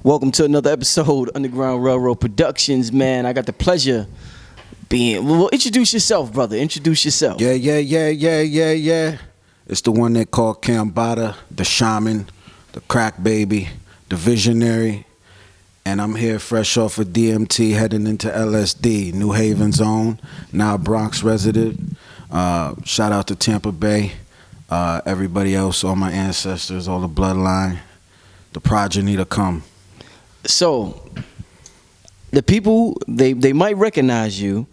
Welcome to another episode, Underground Railroad Productions, man. I got the pleasure being... Well, introduce yourself, brother. Introduce yourself. Yeah. It's the one they call Cambatta, the shaman, the crack baby, the visionary. And I'm here fresh off of DMT, heading into LSD, New Haven's own, now Bronx resident. Shout out to Tampa Bay, everybody else, all my ancestors, all the bloodline, the progeny to come. So, the people, they might recognize you.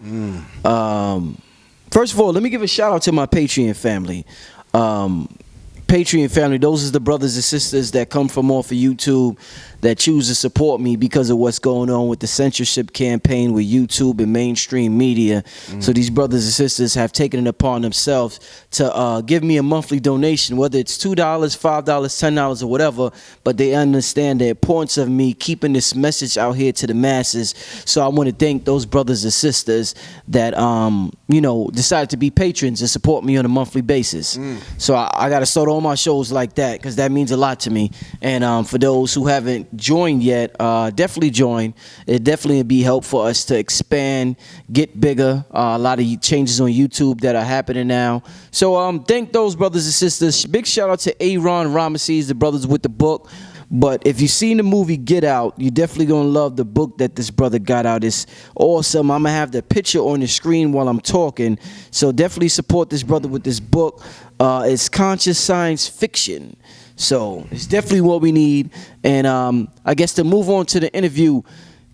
First of all, let me give a shout out to my Patreon family. Patreon family, those are the brothers and sisters that come from off of YouTube that choose to support me because of what's going on with the censorship campaign with YouTube and mainstream media. So these brothers and sisters have taken it upon themselves to give me a monthly donation, whether it's $2, $5, $10 or whatever, but they understand the importance of me keeping this message out here to the masses. So I want to thank those brothers and sisters that decided to be patrons and support me on a monthly basis. So I got to start all my shows like that because that means a lot to me. And for those who haven't joined yet, definitely join. It definitely would be helpful for us to expand, get bigger. A lot of changes on YouTube that are happening now. So thank those brothers and sisters. Big shout out to Aaron Ramesses, the brothers with the book. But if you've seen the movie Get Out, you're definitely going to love the book that this brother got out. It's awesome. I'm going to have the picture on the screen while I'm talking. So definitely support this brother with this book. It's conscious science fiction. So it's definitely what we need. And I guess to move on to the interview,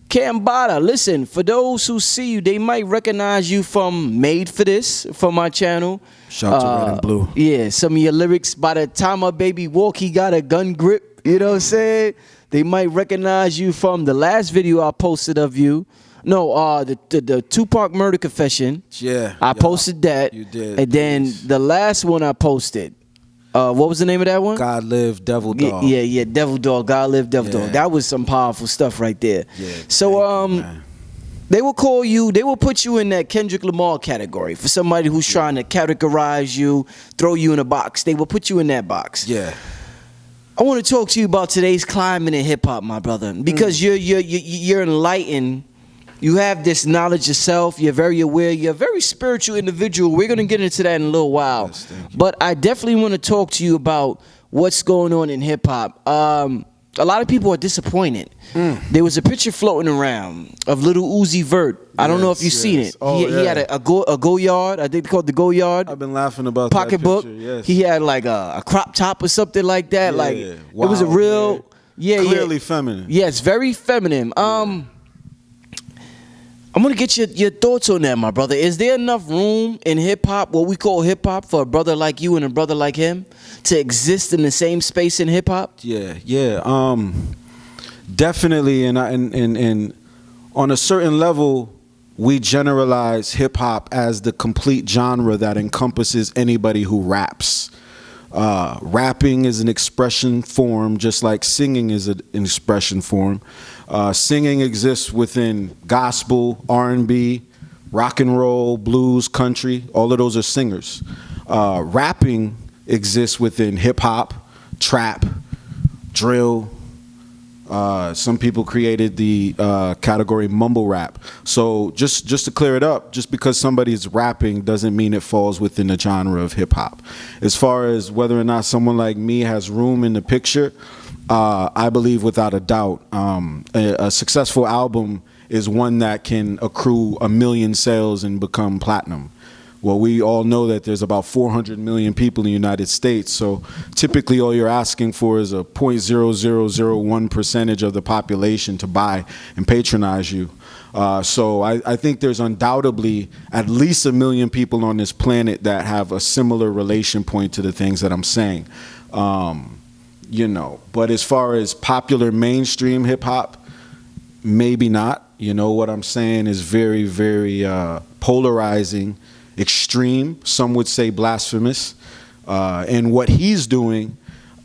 Cambatta, listen, for those who see you, they might recognize you from Made for This, from my channel. Shout out to Red and Blue. Yeah, some of your lyrics, by the time my baby walk, he got a gun grip. You know what I'm saying? They might recognize you from the last video I posted of you. No, the Tupac murder confession. Yeah. I posted that. You did. And then the last one I posted. What was the name of that one? God Live, Devil Dog. Yeah, Devil Dog. God Live, Devil Dog. That was some powerful stuff right there. Yeah. So they will call you, they will put you in that Kendrick Lamar category. For somebody who's trying to categorize you, throw you in a box, they will put you in that box. Yeah. I want to talk to you about today's climate in hip hop, my brother, because you're enlightened. You have this knowledge yourself. You're very aware. You're a very spiritual individual. We're going to get into that in a little while. Yes, thank you. But I definitely want to talk to you about what's going on in hip hop. A lot of people are disappointed. There was a picture floating around of little Uzi Vert. I don't know if you've seen it. Oh, he had a go yard. I think they called the go yard. I've been laughing about Pocketbook. that picture, yes. He had like a crop top or something like that. Yeah, Like wow, it was a real clearly feminine. Yes, very feminine. I'm gonna get your thoughts on that, my brother. Is there enough room in hip hop, what we call hip hop, for a brother like you and a brother like him to exist in the same space in hip hop? Yeah. Definitely, and on a certain level, we generalize hip hop as the complete genre that encompasses anybody who raps. Rapping is an expression form, just like singing is an expression form. Singing exists within gospel, R&B, rock and roll, blues, country. All of those are singers. Rapping exists within hip hop, trap, drill. Some people created the category mumble rap. So just to clear it up, just because somebody's rapping doesn't mean it falls within the genre of hip hop. As far as whether or not someone like me has room in the picture, I believe without a doubt, a successful album is one that can accrue 1 million sales and become platinum. Well, we all know that there's about 400 million people in the United States, so typically all you're asking for is a 0.0001% of the population to buy and patronize you. So I think there's undoubtedly at least 1 million people on this planet that have a similar relation point to the things that I'm saying. But as far as popular mainstream hip hop, maybe not. What I'm saying is very, very polarizing, extreme, some would say blasphemous, and what he's doing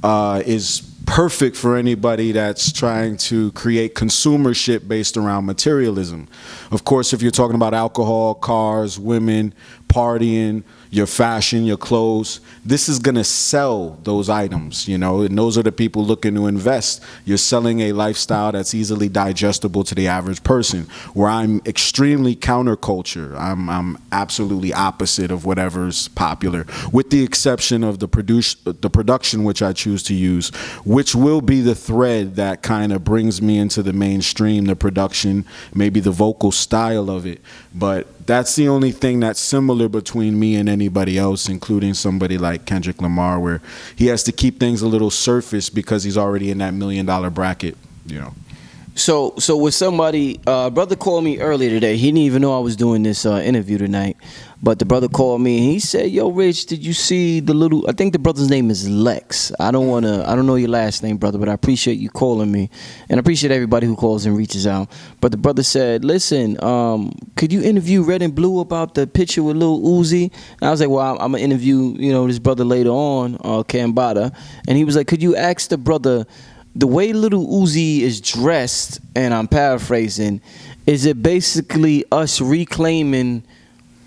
is perfect for anybody that's trying to create consumership based around materialism. Of course, if you're talking about alcohol, cars, women, partying, your fashion, your clothes. This is going to sell those items, you know, and those are the people looking to invest. You're selling a lifestyle that's easily digestible to the average person, where I'm extremely counterculture. I'm absolutely opposite of whatever's popular, with the exception of the production which I choose to use, which will be the thread that kind of brings me into the mainstream, the production, maybe the vocal style of it. But that's the only thing that's similar between me and anybody else, including somebody like Kendrick Lamar, where he has to keep things a little surface because he's already in that $1 million bracket, you know. So with somebody, brother called me earlier today. He didn't even know I was doing this interview tonight, but the brother called me and he said, "Yo, Rich, did you see the little?" I think the brother's name is Lex. I don't know your last name, brother, but I appreciate you calling me, and I appreciate everybody who calls and reaches out. But the brother said, "Listen, could you interview Red and Blue about the picture with Lil Uzi?" And I was like, "Well, I'm gonna interview this brother later on, Cambatta," and he was like, "Could you ask the brother?" The way Little Uzi is dressed, and I'm paraphrasing, is it basically us reclaiming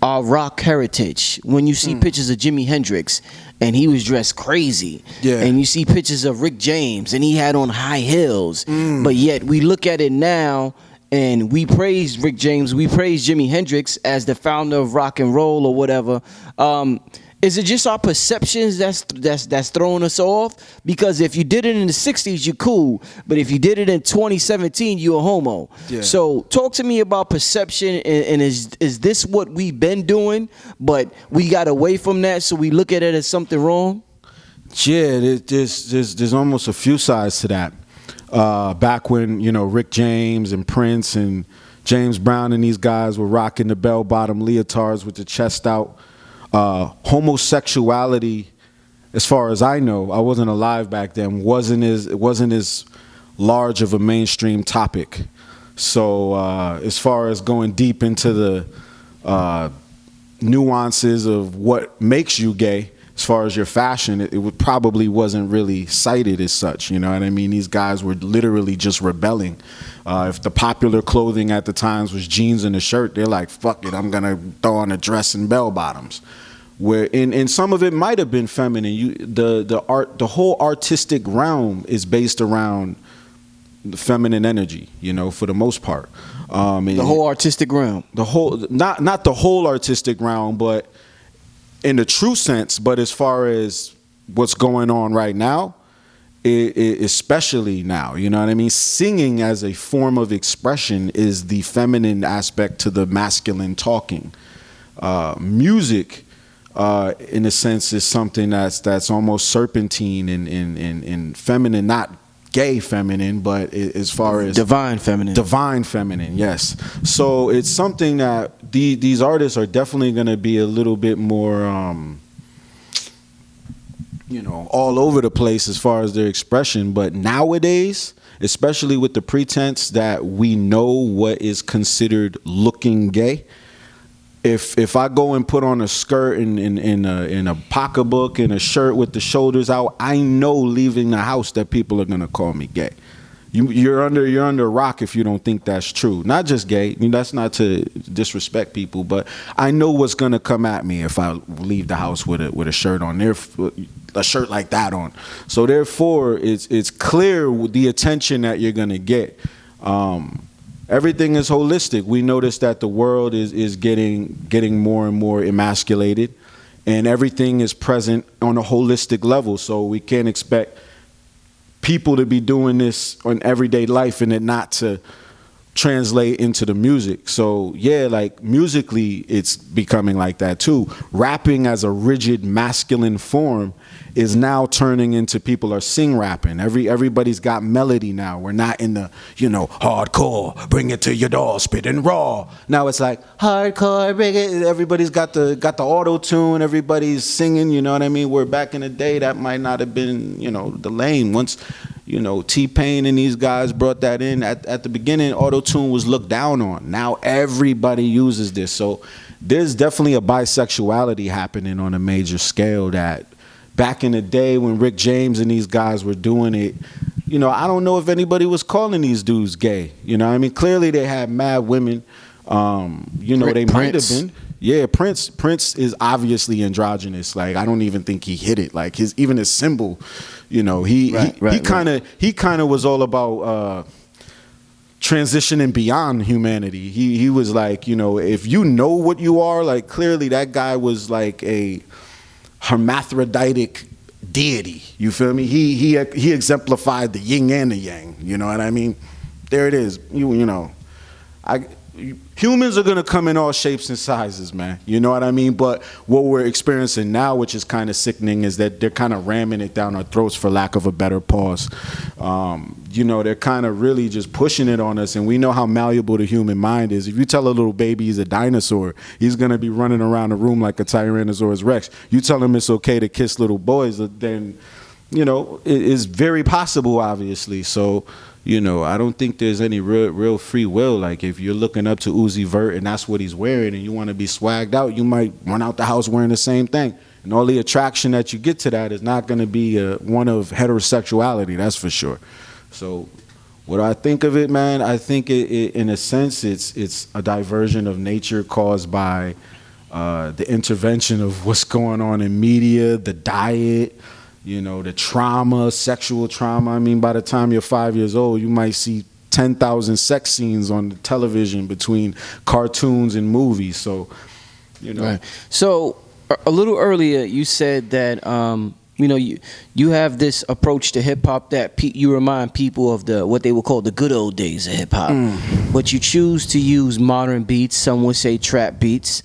our rock heritage? When you see pictures of Jimi Hendrix, and he was dressed crazy, and you see pictures of Rick James, and he had on high heels, but yet we look at it now, and we praise Rick James, we praise Jimi Hendrix as the founder of rock and roll or whatever. Is it just our perceptions that's throwing us off? Because if you did it in the 60s, you're cool. But if you did it in 2017, you're a homo. Yeah. So talk to me about perception, and is this what we've been doing, but we got away from that, so we look at it as something wrong? Yeah, there's almost a few sides to that. Back when, Rick James and Prince and James Brown and these guys were rocking the bell-bottom leotards with the chest out, homosexuality, as far as I know, I wasn't alive back then, wasn't as large of a mainstream topic. So as far as going deep into the nuances of what makes you gay, as far as your fashion, it probably wasn't really cited as such. You know what I mean? These guys were literally just rebelling. If the popular clothing at the times was jeans and a shirt, they're like, fuck it, I'm gonna throw on a dress and bell bottoms. Where in some of it might have been feminine. The whole artistic realm is based around the feminine energy, for the most part. The whole artistic realm. The whole, not the whole artistic realm, but in the true sense. But as far as what's going on right now, especially now, you know what I mean? Singing as a form of expression is the feminine aspect to the masculine talking. Music, in a sense, is something that's almost serpentine and feminine, not gay feminine, but as far as divine feminine, yes. So it's something that these artists are definitely going to be a little bit more all over the place as far as their expression. But nowadays, especially with the pretense that we know what is considered looking gay, if I go and put on a skirt in a pocketbook and a shirt with the shoulders out, I know leaving the house that people are gonna call me gay. You're under a rock if you don't think that's true. Not just gay. I mean, that's not to disrespect people, but I know what's gonna come at me if I leave the house with a shirt on there, a shirt like that on. So therefore, it's clear the attention that you're gonna get. Everything is holistic. We notice that the world is getting more and more emasculated, and everything is present on a holistic level. So we can't expect people to be doing this on everyday life and it not to translate into the music. So yeah, like musically it's becoming like that too. Rapping as a rigid masculine form is now turning into people are sing rapping. Everybody's got melody now. We're not in the, hardcore, bring it to your door, spit and raw. Now it's like hardcore, bring it. Everybody's got the auto tune, everybody's singing, you know what I mean? Where back in the day that might not have been, the lane. Once T-Pain and these guys brought that in. At the beginning, auto-tune was looked down on. Now everybody uses this. So there's definitely a bisexuality happening on a major scale that back in the day when Rick James and these guys were doing it, I don't know if anybody was calling these dudes gay. I mean, clearly they had mad women. They might have been. Yeah, Prince is obviously androgynous. Like, I don't even think he hit it. Like, even his symbol, you know, he kind of was all about transitioning beyond humanity. He was like, you know, if you know what you are, like, clearly that guy was like a hermaphroditic deity. You feel me? He exemplified the yin and the yang. You know what I mean? There it is. You know, humans are gonna come in all shapes and sizes, man. You know what I mean? But what we're experiencing now, which is kind of sickening, is that they're kind of ramming it down our throats, for lack of a better pause. You know, they're kind of really just pushing it on us, and we know how malleable the human mind is. If you tell a little baby he's a dinosaur, he's gonna be running around the room like a Tyrannosaurus Rex. You tell him it's okay to kiss little boys, then, you know, it is very possible, obviously. So, you know, I don't think there's any real free will. Like, if you're looking up to Vert and that's what he's wearing, and you want to be swagged out, you might run out the house wearing the same thing. And all the attraction that you get to that is not going to be one of heterosexuality, that's for sure. So what I think of it, man, I think it in a sense, it's a diversion of nature caused by the intervention of what's going on in media, the diet, you know, the trauma, sexual trauma. I mean, by the time you're 5 years old, you might see 10,000 sex scenes on the television between cartoons and movies. So, you know. Right. So a little earlier, you said that, you know, you have this approach to hip hop that you remind people of what they would call the good old days of hip hop. But you choose to use modern beats. Some would say trap beats.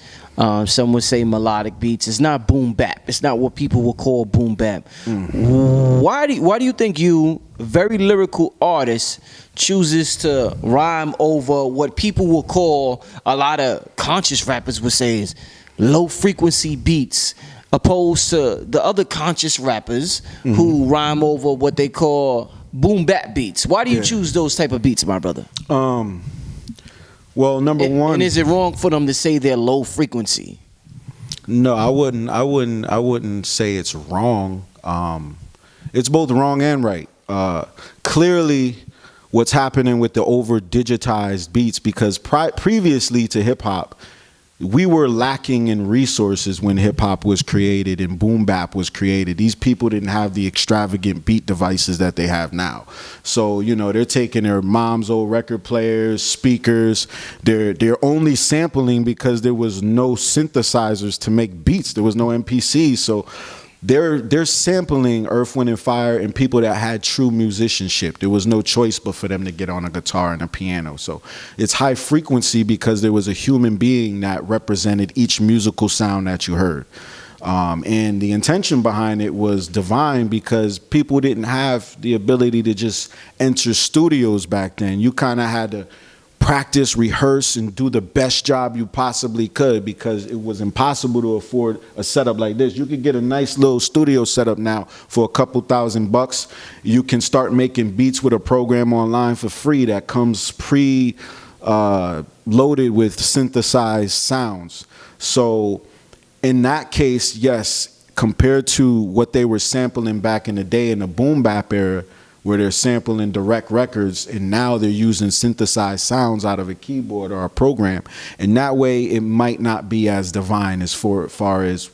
Some would say melodic beats. It's not boom bap. It's not what people would call boom bap. Why do you think you, very lyrical artist, chooses to rhyme over what people will call, a lot of conscious rappers would say, is low frequency beats, opposed to the other conscious rappers who rhyme over what they call boom bap beats? Why do you choose those type of beats, my brother? Well, number one, and is it wrong for them to say they're low frequency? No, I wouldn't say it's wrong. It's both wrong and right. Clearly, what's happening with the over digitized beats, because previously to hip hop, we were lacking in resources when hip hop was created and boom bap was created. These people didn't have the extravagant beat devices that they have now. So, you know, they're taking their mom's old record players, speakers. They're only sampling because there was no synthesizers to make beats. There was no MPCs. So they're sampling Earth, Wind, and Fire and people that had true musicianship. There was no choice but for them to get on a guitar and a piano. So it's high frequency because there was a human being that represented each musical sound that you heard. And the intention behind it was divine, because people didn't have the ability to just enter studios back then. You kind of had to practice, rehearse, and do the best job you possibly could, because it was impossible to afford a setup like this. You could get a nice little studio setup now for a couple $1,000. You can start making beats with a program online for free that comes loaded with synthesized sounds. So in that case, yes, compared to what they were sampling back in the day in the boom bap era, where they're sampling direct records, and now they're using synthesized sounds out of a keyboard or a program. And that way it might not be as divine as far as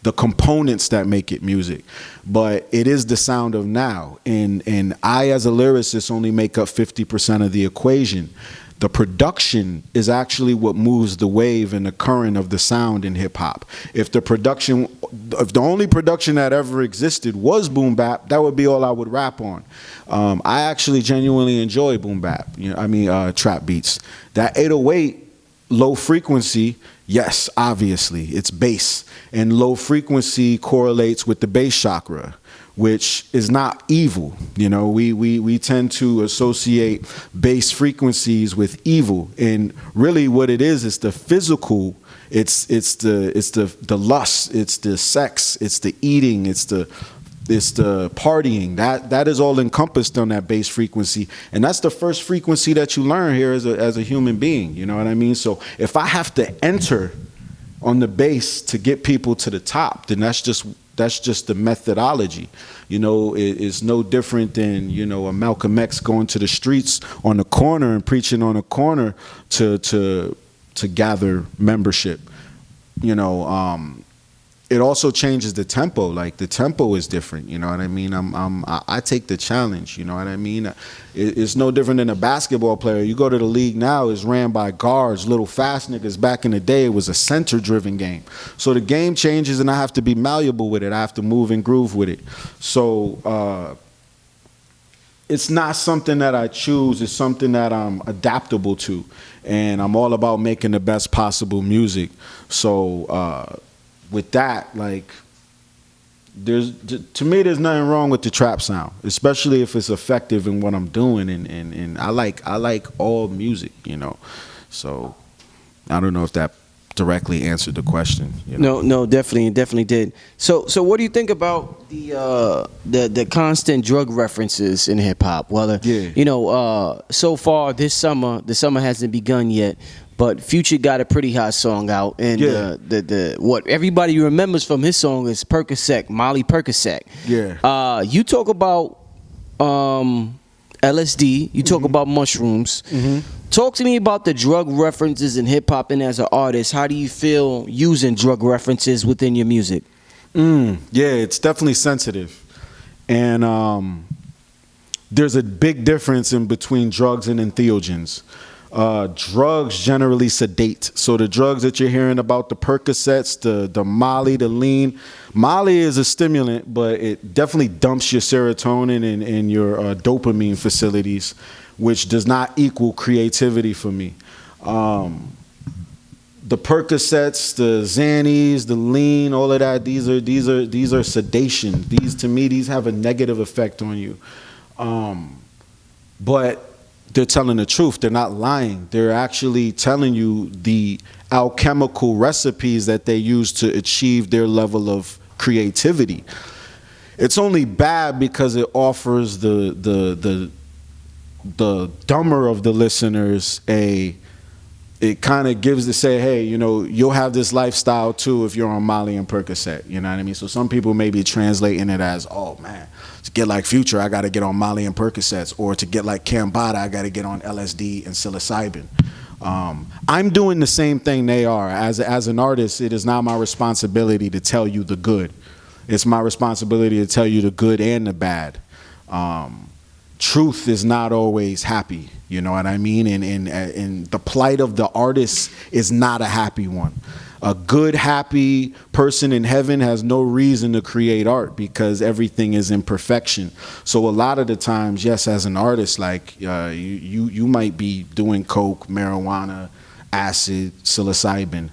the components that make it music. But it is the sound of now. And I, as a lyricist, only make up 50% of the equation. The production is actually what moves the wave and the current of the sound in hip hop. If the only production that ever existed was boom bap, that would be all I would rap on. I actually genuinely enjoy boom bap. Trap beats. That 808, low frequency, yes, obviously it's bass, and low frequency correlates with the bass chakra, which is not evil. You know, we tend to associate bass frequencies with evil, and really what it is the physical. It's the lust, it's the sex, it's the eating, it's the partying. That is all encompassed on that bass frequency, and that's the first frequency that you learn here as a human being. You know what I mean? So if I have to enter on the bass to get people to the top, then that's just the methodology. You know, it's no different than, you know, a Malcolm X going to the streets on the corner and preaching on a corner to gather membership. you know, it also changes the tempo. Like the tempo is different. You know what I mean? I take the challenge. You know what I mean? It's no different than a basketball player. You go to the league now, it's ran by guards, little fast niggas. Back in the day, it was a center-driven game. So the game changes, and I have to be malleable with it. I have to move and groove with it. So it's not something that I choose. It's something that I'm adaptable to, and I'm all about making the best possible music. So with that, like, to me, there's nothing wrong with the trap sound, especially if it's effective in what I'm doing, and I like all music, you know. So I don't know if that directly answered the question. You know? No, definitely did. So what do you think about the constant drug references in hip hop? Well, Yeah. you know, so far this summer, the summer hasn't begun yet, but Future got a pretty hot song out, and Yeah. the what everybody remembers from his song is Percocet, Molly Percocet. Yeah. You talk about LSD, you talk about mushrooms. Talk to me about the drug references in hip hop, and as an artist, how do you feel using drug references within your music? Yeah, it's definitely sensitive, and there's a big difference in between drugs and entheogens. Drugs generally sedate. So the drugs that you're hearing about, the Percocets, the Molly, the lean. Molly is a stimulant, but it definitely dumps your serotonin and your dopamine facilities, which does not equal creativity for me. The Percocets, the Xannies, the lean, all of that, these are sedation. These have a negative effect on you. But they're telling the truth. They're not lying. They're actually telling you the alchemical recipes that they use to achieve their level of creativity. It's only bad because it offers the dumber of the listeners it kind of gives to say, hey, you know, you'll have this lifestyle too if you're on Molly and Percocet. You know what I mean? So some people may be translating it as, oh man, to get like Future, I got to get on Molly and Percocets, or to get like Cambatta, I got to get on LSD and psilocybin. I'm doing the same thing they are. As an artist, it is not my responsibility to tell you the good. It's my responsibility to tell you the good and the bad. Truth is not always happy, you know what I mean? And the plight of the artist is not a happy one. A good, happy person in heaven has no reason to create art because everything is imperfection. So a lot of the times, yes, as an artist, like you might be doing coke, marijuana, acid, psilocybin,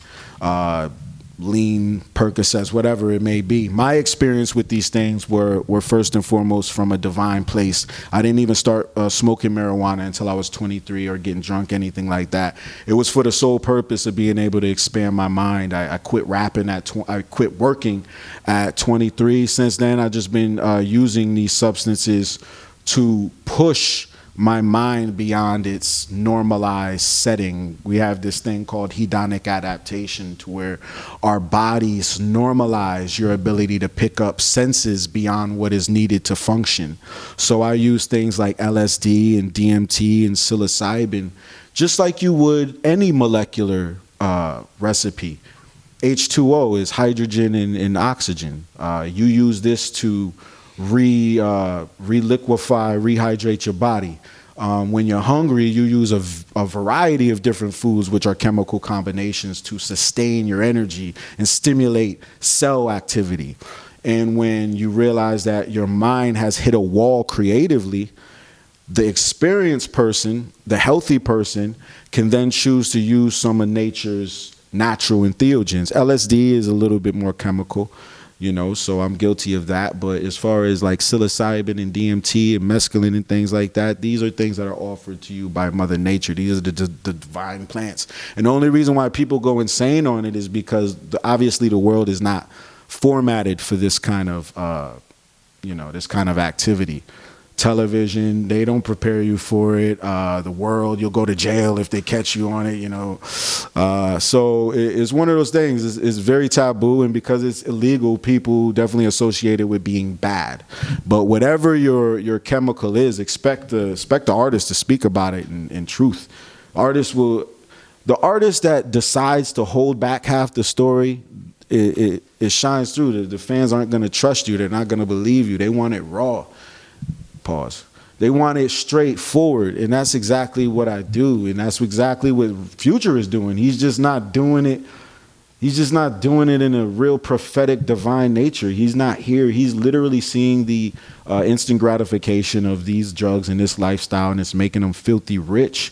lean, Percocets, whatever it may be. My experience with these things were first and foremost from a divine place. I didn't even start smoking marijuana until I was 23 or getting drunk, anything like that. It was for the sole purpose of being able to expand my mind. I quit rapping I quit working at 23. Since then, I've just been using these substances to push my mind beyond its normalized setting. We have this thing called hedonic adaptation, to where our bodies normalize your ability to pick up senses beyond what is needed to function. So I use things like LSD and DMT and psilocybin, just like you would any molecular recipe. H2O is hydrogen and oxygen. You use this to reliquefy, rehydrate your body. When you're hungry, you use a variety of different foods, which are chemical combinations, to sustain your energy and stimulate cell activity. And when you realize that your mind has hit a wall creatively, the experienced person, the healthy person, can then choose to use some of nature's natural entheogens. LSD is a little bit more chemical, you know, so I'm guilty of that. But as far as like psilocybin and DMT and mescaline and things like that, these are things that are offered to you by Mother Nature. These are the divine plants. And the only reason why people go insane on it is because obviously the world is not formatted for this kind of, this kind of activity. Television, they don't prepare you for it. The world, you'll go to jail if they catch you on it, you know. So it's one of those things. It's very taboo, and because it's illegal, people definitely associate it with being bad. But whatever your chemical is, expect the artist to speak about it in truth. Artists will, the artist that decides to hold back half the story, it shines through. The fans aren't going to trust you. They're not going to believe you. They want it raw. Pause. They want it straightforward, and that's exactly what I do, and that's exactly what Future is doing. He's just not doing it. He's just not doing it in a real prophetic, divine nature. He's not here. He's literally seeing the instant gratification of these drugs and this lifestyle, and it's making him filthy rich.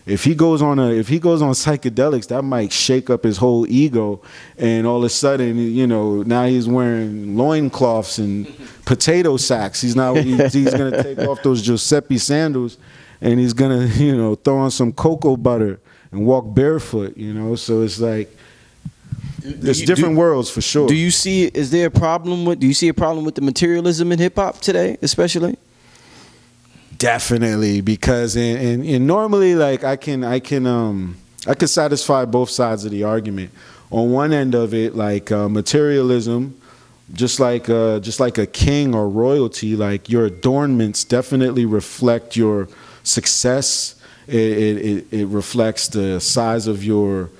If he goes on psychedelics, that might shake up his whole ego, and all of a sudden, you know, now he's wearing loincloths and potato sacks. He's gonna take off those Giuseppe sandals, and he's gonna, you know, throw on some cocoa butter and walk barefoot. You know, so it's like there's different worlds for sure. Do you see? Do you see a problem with the materialism in hip hop today, especially? Definitely, because and normally, like, I can satisfy both sides of the argument. On one end of it, like materialism, just like a king or royalty, like your adornments definitely reflect your success. It reflects the size of your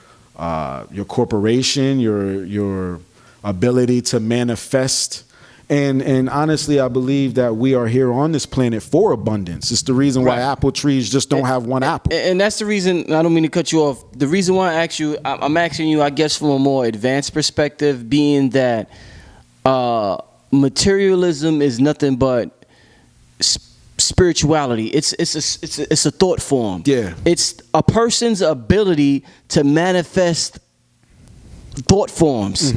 corporation, your ability to manifest. And honestly, I believe that we are here on this planet for abundance. It's the reason why apple trees just don't have one apple. And that's the reason, I don't mean to cut you off. The reason why I'm asking you, I guess, from a more advanced perspective, being that materialism is nothing but spirituality. It's a thought form. Yeah. It's a person's ability to manifest thought forms,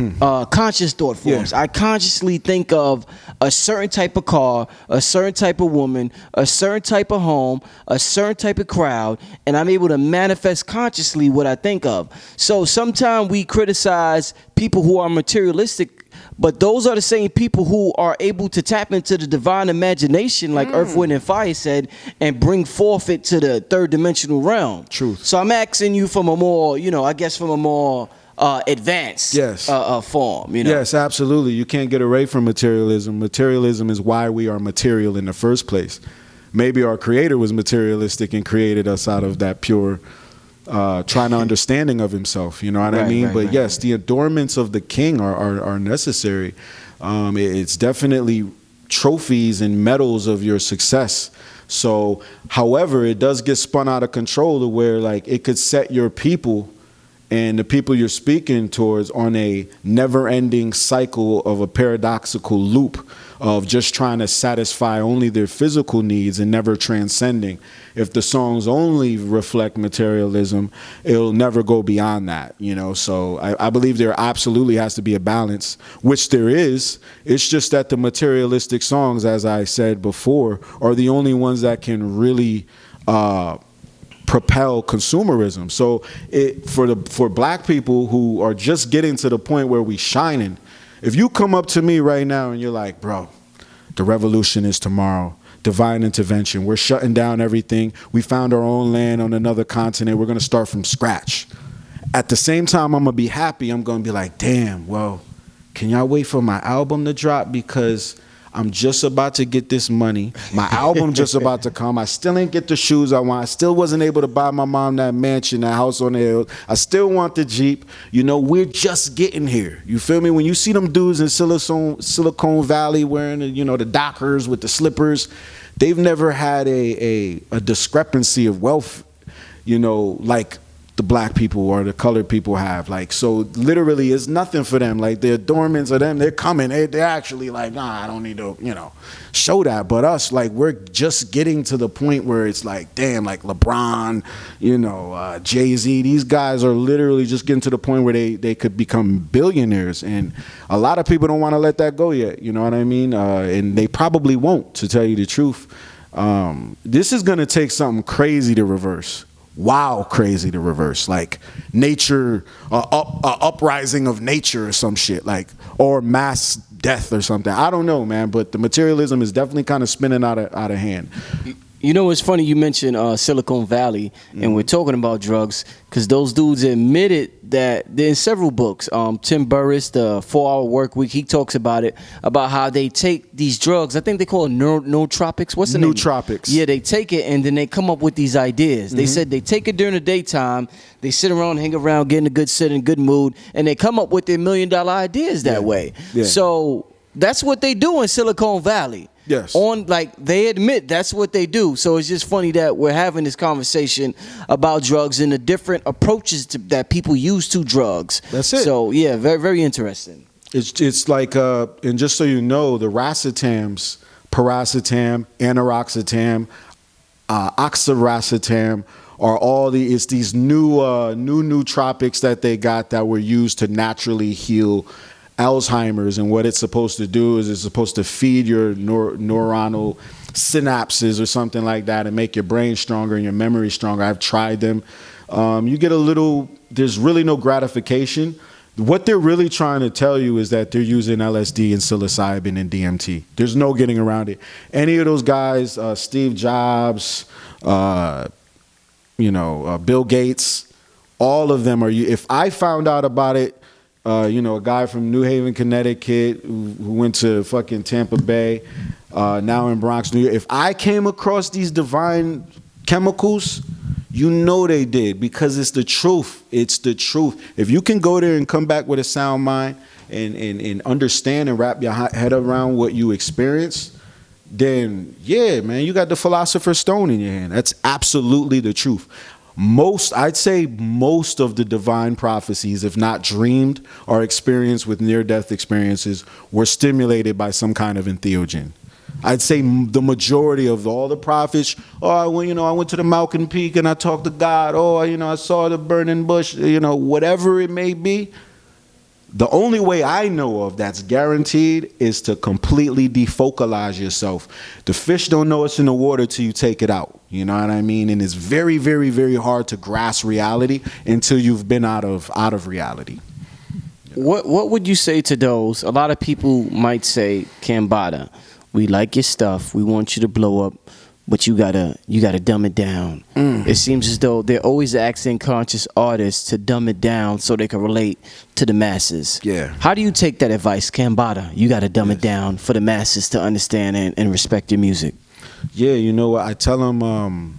conscious thought forms. I consciously think of a certain type of car, a certain type of woman, a certain type of home, a certain type of crowd, and I'm able to manifest consciously what I think of. So sometimes we criticize people who are materialistic, but those are the same people who are able to tap into the divine imagination, like Earth, Wind, and Fire said, and bring forth it to the third dimensional realm. Truth. So I'm asking you from a more, advanced form. You know? Yes, absolutely. You can't get away from materialism. Materialism is why we are material in the first place. Maybe our creator was materialistic and created us out of that pure trying to understanding of himself. You know what I mean? But yes, the adornments of the king are necessary. It's definitely trophies and medals of your success. So, however, it does get spun out of control to where, like, it could set your people and the people you're speaking towards on a never-ending cycle of a paradoxical loop of just trying to satisfy only their physical needs and never transcending. If the songs only reflect materialism, it'll never go beyond that, you know? So I believe there absolutely has to be a balance, which there is. It's just that the materialistic songs, as I said before, are the only ones that can really propel consumerism. So for black people who are just getting to the point where we shining, if you come up to me right now and you're like, bro, the revolution is tomorrow, divine intervention, we're shutting down everything, we found our own land on another continent, we're going to start from scratch. At the same time, I'm going to be happy. I'm going to be like, damn, well, can y'all wait for my album to drop, because I'm just about to get this money. My album just about to come. I still ain't get the shoes I want. I still wasn't able to buy my mom that mansion, that house on the hill. I still want the Jeep. You know, we're just getting here. You feel me? When you see them dudes in Silicon Valley wearing, the Dockers with the slippers, they've never had a discrepancy of wealth, like the black people or the colored people have. Like, so literally it's nothing for them. Like, the adornments of them, they're coming. They're actually like, nah, I don't need to, show that. But us, like, we're just getting to the point where it's like, damn, like LeBron, Jay-Z, these guys are literally just getting to the point where they could become billionaires. And a lot of people don't want to let that go yet. You know what I mean? And they probably won't, to tell you the truth. This is going to take something crazy to reverse. Wow, crazy to reverse, like nature, uprising of nature or some shit, like, or mass death or something. I don't know, man, but the materialism is definitely kind of spinning out of hand. You know, it's funny you mentioned Silicon Valley, and we're talking about drugs because those dudes admitted that in several books. Tim Burris, the 4-Hour Work Week, he talks about it, about how they take these drugs. I think they call it nootropics. What's the name? Nootropics. Yeah, they take it and then they come up with these ideas. They said they take it during the daytime. They sit around, hang around, get in a good sitting, good mood, and they come up with their $1 million ideas that way. Yeah. So that's what they do in Silicon Valley. Yes. They admit that's what they do. So it's just funny that we're having this conversation about drugs and the different approaches that people use to drugs. That's it. So yeah, very, very interesting. It's like, and just so you know, the racetams, paracetam, anoxatam, oxiracetam, are all these new nootropics that they got that were used to naturally heal Alzheimer's. And what it's supposed to do is it's supposed to feed your neuronal synapses or something like that and make your brain stronger and your memory stronger. I've tried them. You get there's really no gratification. What they're really trying to tell you is that they're using LSD and psilocybin and DMT. There's no getting around it. Any of those guys, Steve Jobs, Bill Gates, all of them are. If I found out about it, a guy from New Haven, Connecticut, who went to fucking Tampa Bay, now in Bronx, New York. If I came across these divine chemicals, you know they did, because it's the truth. It's the truth. If you can go there and come back with a sound mind and understand and wrap your head around what you experience, then yeah, man, you got the Philosopher's Stone in your hand. That's absolutely the truth. I'd say most of the divine prophecies, if not dreamed or experienced with near-death experiences, were stimulated by some kind of entheogen. I'd say the majority of all the prophets, I went to the mountain peak and I talked to God. I saw the burning bush, whatever it may be. The only way I know of that's guaranteed is to completely defocalize yourself. The fish don't know it's in the water till you take it out. You know what I mean? And it's very, very, very hard to grasp reality until you've been out of reality. What would you say to those? A lot of people might say, Cambatta, we like your stuff. We want you to blow up, but you gotta dumb it down. It seems as though they're always asking conscious artists to dumb it down so they can relate to the masses. Yeah. How do you take that advice, Cambatta? You gotta dumb it down for the masses to understand and respect your music. Yeah, you know what I tell them.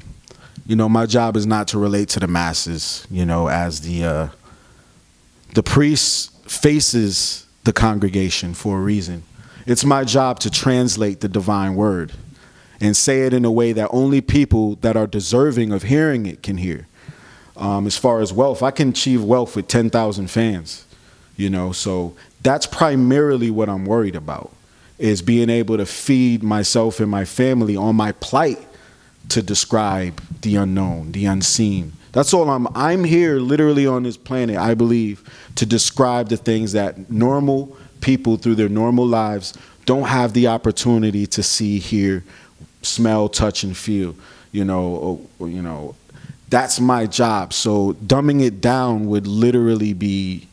My job is not to relate to the masses. As the priest faces the congregation for a reason. It's my job to translate the divine word and say it in a way that only people that are deserving of hearing it can hear. As far as wealth, I can achieve wealth with 10,000 fans, so that's primarily what I'm worried about, is being able to feed myself and my family on my plight to describe the unknown, the unseen. That's all I'm here literally on this planet, I believe, to describe the things that normal people through their normal lives don't have the opportunity to see, hear, smell, touch, and feel. That's my job. So dumbing it down would literally be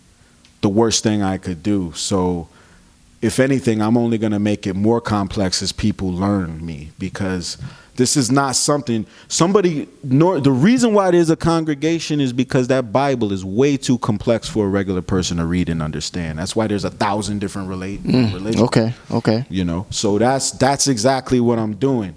the worst thing I could do. So if anything, I'm only going to make it more complex as people learn me, because this is not something the reason why there's a congregation is because that Bible is way too complex for a regular person to read and understand. That's why there's 1,000 different religions. Okay. So that's exactly what I'm doing.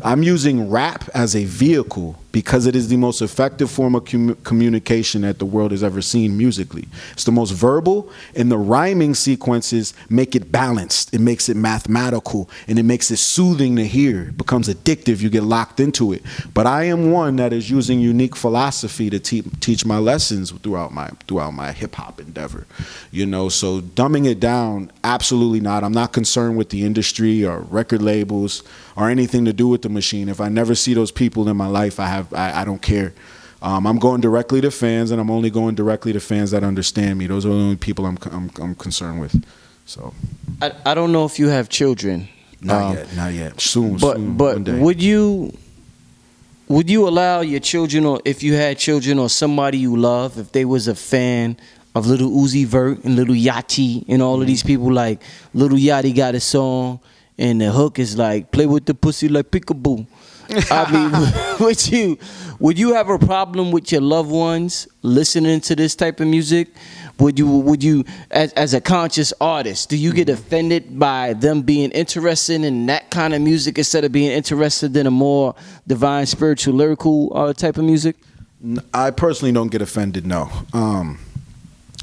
I'm using rap as a vehicle because it is the most effective form of communication that the world has ever seen musically. It's the most verbal, and the rhyming sequences make it balanced. It makes it mathematical, and it makes it soothing to hear. It becomes addictive. You get locked into it. But I am one that is using unique philosophy to teach my lessons throughout my hip-hop endeavor. So dumbing it down, absolutely not. I'm not concerned with the industry or record labels or anything to do with the machine. If I never see those people in my life, I don't care. I'm going directly to fans, and I'm only going directly to fans that understand me. Those are the only people I'm concerned with. So I don't know if you have children. Not yet. Soon. But one day. would you allow your children, or if you had children or somebody you love, if they was a fan of Little Uzi Vert and Little Yachty and all of these people, like Little Yachty got a song and the hook is like, play with the pussy like peekaboo. I mean, would you have a problem with your loved ones listening to this type of music? Would you as a conscious artist, do you get offended by them being interested in that kind of music instead of being interested in a more divine, spiritual, lyrical type of music? I personally don't get offended, no.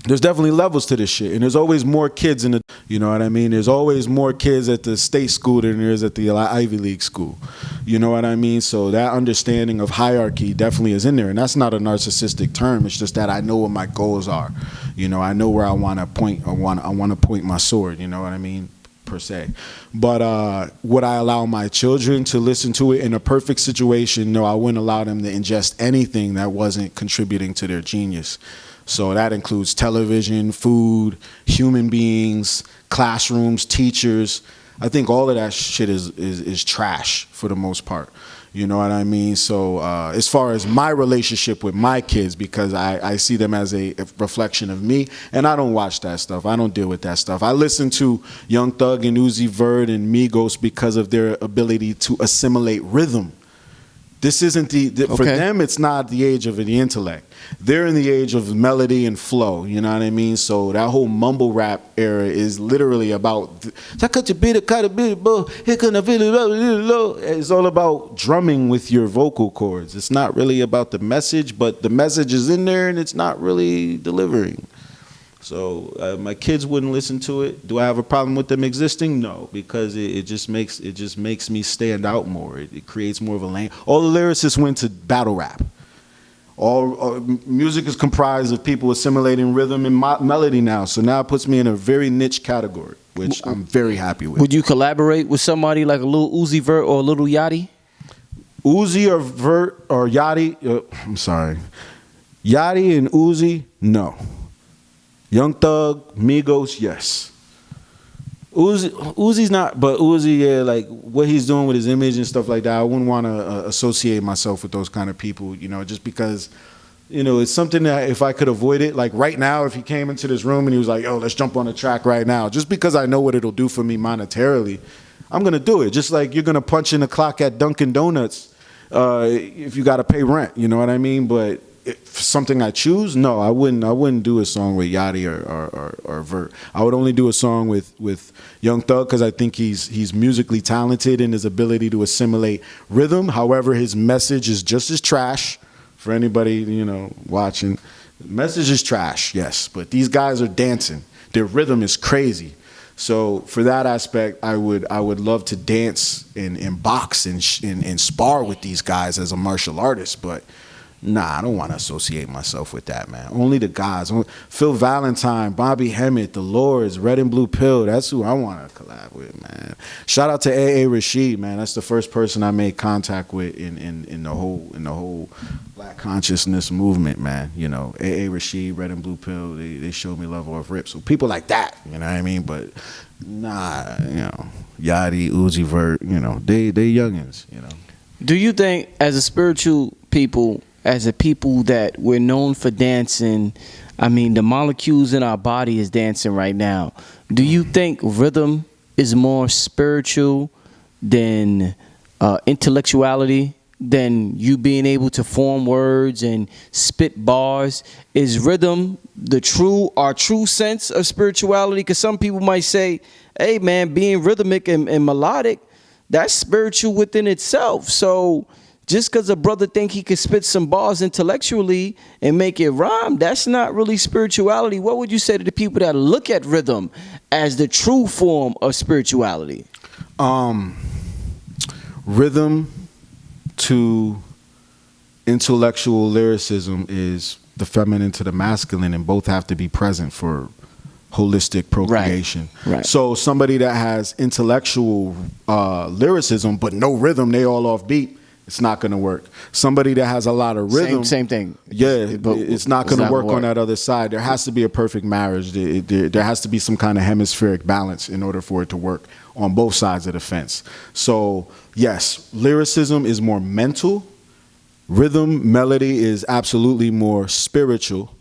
There's definitely levels to this shit, and there's always more kids in the, you know what I mean? There's always more kids at the state school than there is at the Ivy League school. You know what I mean? So that understanding of hierarchy definitely is in there, and that's not a narcissistic term. It's just that I know what my goals are. You know, I know where I want to point. I want to point my sword. You know what I mean? Per se. But would I allow my children to listen to it in a perfect situation? No, I wouldn't allow them to ingest anything that wasn't contributing to their genius. So that includes television, food, human beings, classrooms, teachers. I think all of that shit is trash for the most part. You know what I mean? So as far as my relationship with my kids, because I see them as a reflection of me, and I don't watch that stuff. I don't deal with that stuff. I listen to Young Thug and Uzi Vert and Migos because of their ability to assimilate rhythm. This isn't for them, it's not the age of the intellect. They're in the age of melody and flow, you know what I mean? So that whole mumble rap era is literally about, it's all about drumming with your vocal cords. It's not really about the message, but the message is in there and it's not really delivering. So my kids wouldn't listen to it. Do I have a problem with them existing? No, because it just makes me stand out more. It creates more of a lane. All the lyricists went to battle rap. All music is comprised of people assimilating rhythm and melody now. So now it puts me in a very niche category, which I'm very happy with. Would you collaborate with somebody like a little Uzi Vert or a little Yachty? Uzi or Vert or Yachty? I'm sorry. Yachty and Uzi? No. Young Thug, Migos, yes. Uzi's not, but Uzi, yeah, like what he's doing with his image and stuff like that, I wouldn't want to associate myself with those kind of people, you know, just because, you know, it's something that if I could avoid it, like right now, if he came into this room and he was like, oh, let's jump on the track right now, just because I know what it'll do for me monetarily, I'm going to do it. Just like you're going to punch in the clock at Dunkin' Donuts if you got to pay rent, you know what I mean? But if something I choose, no, I wouldn't do a song with Yachty or Vert. I would only do a song with Young Thug because I think he's musically talented in his ability to assimilate rhythm. However, his message is just as trash. For anybody, you know, watching, the message is trash, yes, but these guys are dancing. Their rhythm is crazy. So for that aspect, I would love to dance and box and spar with these guys as a martial artist, but nah, I don't want to associate myself with that, man. Only the guys. Phil Valentine, Bobby Hemmett, The Lords, Red and Blue Pill. That's who I want to collab with, man. Shout out to A.A. Rashid, man. That's the first person I made contact with in the whole Black consciousness movement, man. You know, A.A. Rashid, Red and Blue Pill. They showed me love off rip. So people like that, you know what I mean? But nah, you know, Yachty, Uzi Vert, you know, they youngins, you know. Do you think, as a spiritual people, as a people that we're known for dancing, I mean, the molecules in our body is dancing right now. Do you think rhythm is more spiritual than intellectuality, than you being able to form words and spit bars? Is rhythm our true sense of spirituality? Because some people might say, hey, man, being rhythmic and melodic, that's spiritual within itself. So just because a brother think he could spit some bars intellectually and make it rhyme, that's not really spirituality. What would you say to the people that look at rhythm as the true form of spirituality? Rhythm to intellectual lyricism is the feminine to the masculine, and both have to be present for holistic procreation. Right. So somebody that has intellectual lyricism but no rhythm, they all off beat, it's not going to work. Somebody that has a lot of rhythm, same thing. Yeah, it's not going to work on that other side. There has to be a perfect marriage. There has to be some kind of hemispheric balance in order for it to work on both sides of the fence. So yes, lyricism is more mental. Rhythm, melody is absolutely more spiritual.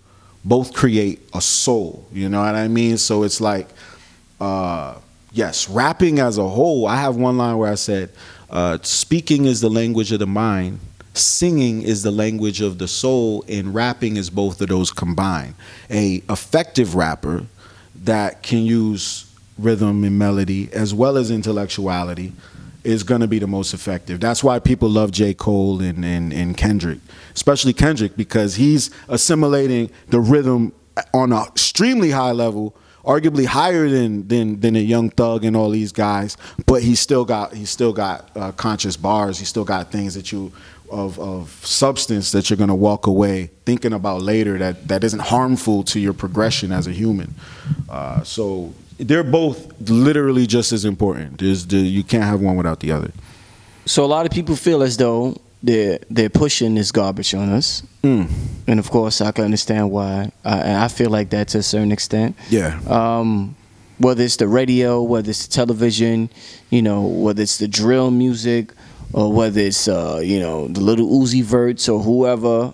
Both create a soul. You know what I mean? So it's like, yes, rapping as a whole. I have one line where I said, Speaking is the language of the mind. Singing is the language of the soul, and rapping is both of those combined. A effective rapper that can use rhythm and melody as well as intellectuality is going to be the most effective. That's why people love J. Cole and Kendrick, especially Kendrick, because he's assimilating the rhythm on an extremely high level, arguably higher than a Young Thug and all these guys, but he's still got conscious bars. He's still got things that you of substance that you're going to walk away thinking about later that isn't harmful to your progression as a human. So they're both literally just as important. You can't have one without the other. So a lot of people feel as though they're pushing this garbage on us, and of course I can understand why. I feel like that to a certain extent. Yeah. Whether it's the radio, whether it's the television, whether it's the drill music, or whether it's the little Uzi Verts or whoever,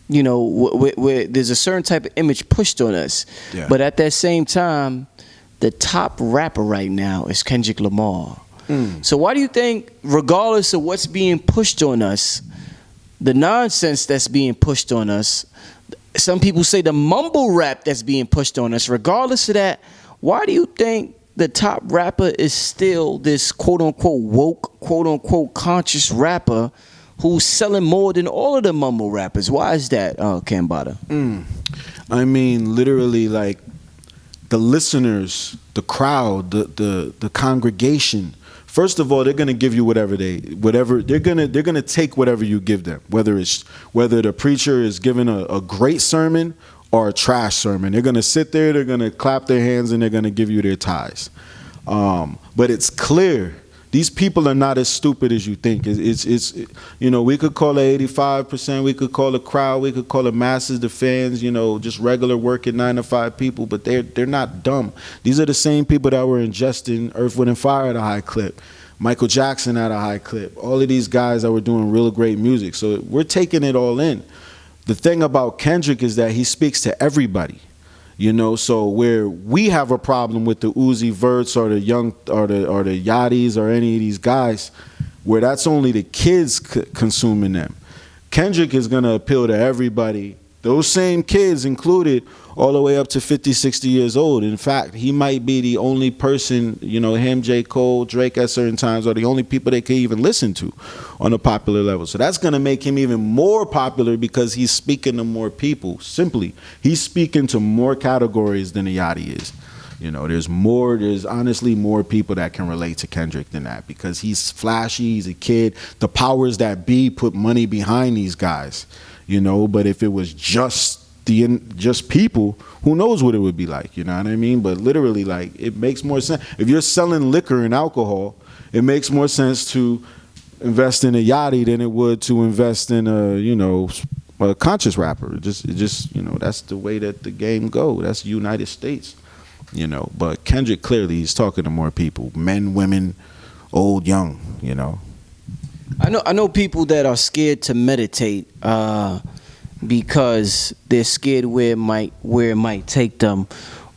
where there's a certain type of image pushed on us. Yeah. But at that same time, the top rapper right now is Kendrick Lamar. So why do you think, regardless of what's being pushed on us, the nonsense that's being pushed on us, some people say the mumble rap that's being pushed on us, regardless of that, why do you think the top rapper is still this quote-unquote woke, quote-unquote conscious rapper who's selling more than all of the mumble rappers? Why is that, Cambatta? I mean, literally, like, the listeners, the crowd, the congregation, first of all, they're gonna give you whatever they're gonna take whatever you give them. Whether the preacher is giving a great sermon or a trash sermon, they're gonna sit there, they're gonna clap their hands, and they're gonna give you their tithes. But it's clear these people are not as stupid as you think. It's we could call it 85%, we could call it crowd, we could call it masses, the fans, just regular working 9 to 5 people, but they're not dumb. These are the same people that were ingesting Earth, Wind, and Fire at a high clip, Michael Jackson at a high clip, all of these guys that were doing real great music. So we're taking it all in. The thing about Kendrick is that he speaks to everybody. So where we have a problem with the Uzi Verts or the Young or the Yachties or any of these guys, where that's only the kids consuming them, Kendrick is going to appeal to everybody, those same kids included, all the way up to 50, 60 years old. In fact, he might be the only person, him, J. Cole, Drake at certain times are the only people they could even listen to on a popular level. So that's going to make him even more popular because he's speaking to more people. Simply, he's speaking to more categories than a Yachty is. There's honestly more people that can relate to Kendrick than that because he's flashy, he's a kid. The powers that be put money behind these guys, but if it was just people, who knows what it would be like, you know what I mean? But literally, like, it makes more sense. If you're selling liquor and alcohol, it makes more sense to invest in a Yachty than it would to invest in a conscious rapper. Just that's the way that the game go. That's the United States, But Kendrick, clearly, he's talking to more people, men, women, old, young, I know people that are scared to meditate because they're scared where it might take them.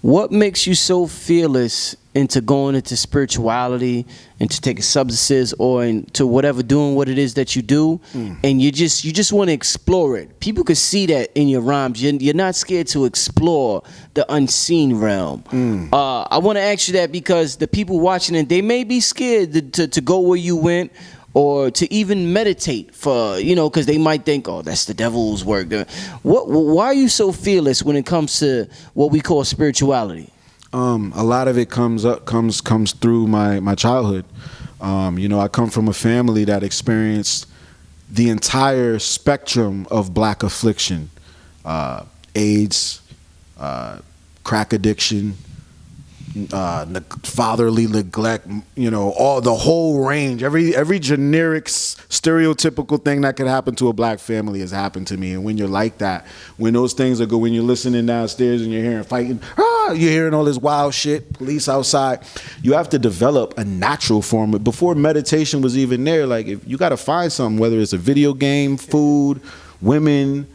What makes you so fearless into going into spirituality, into taking substances, or into whatever, doing what it is that you do, and you just want to explore it? People could see that in your rhymes. You're not scared to explore the unseen realm. I want to ask you that because the people watching it, they may be scared to go where you went, or to even meditate for, because they might think, oh, that's the devil's work. Why are you so fearless when it comes to what we call spirituality? A lot of it comes through my childhood. I come from a family that experienced the entire spectrum of black affliction, AIDS, crack addiction, fatherly neglect, all the whole range, every generic stereotypical thing that could happen to a black family has happened to me. And when you're like that, when those things are good, when you're listening downstairs and you're hearing fighting, you're hearing all this wild shit, police outside, you have to develop a natural form. Before meditation was even there, like, if you got to find something, whether it's a video game, food, women,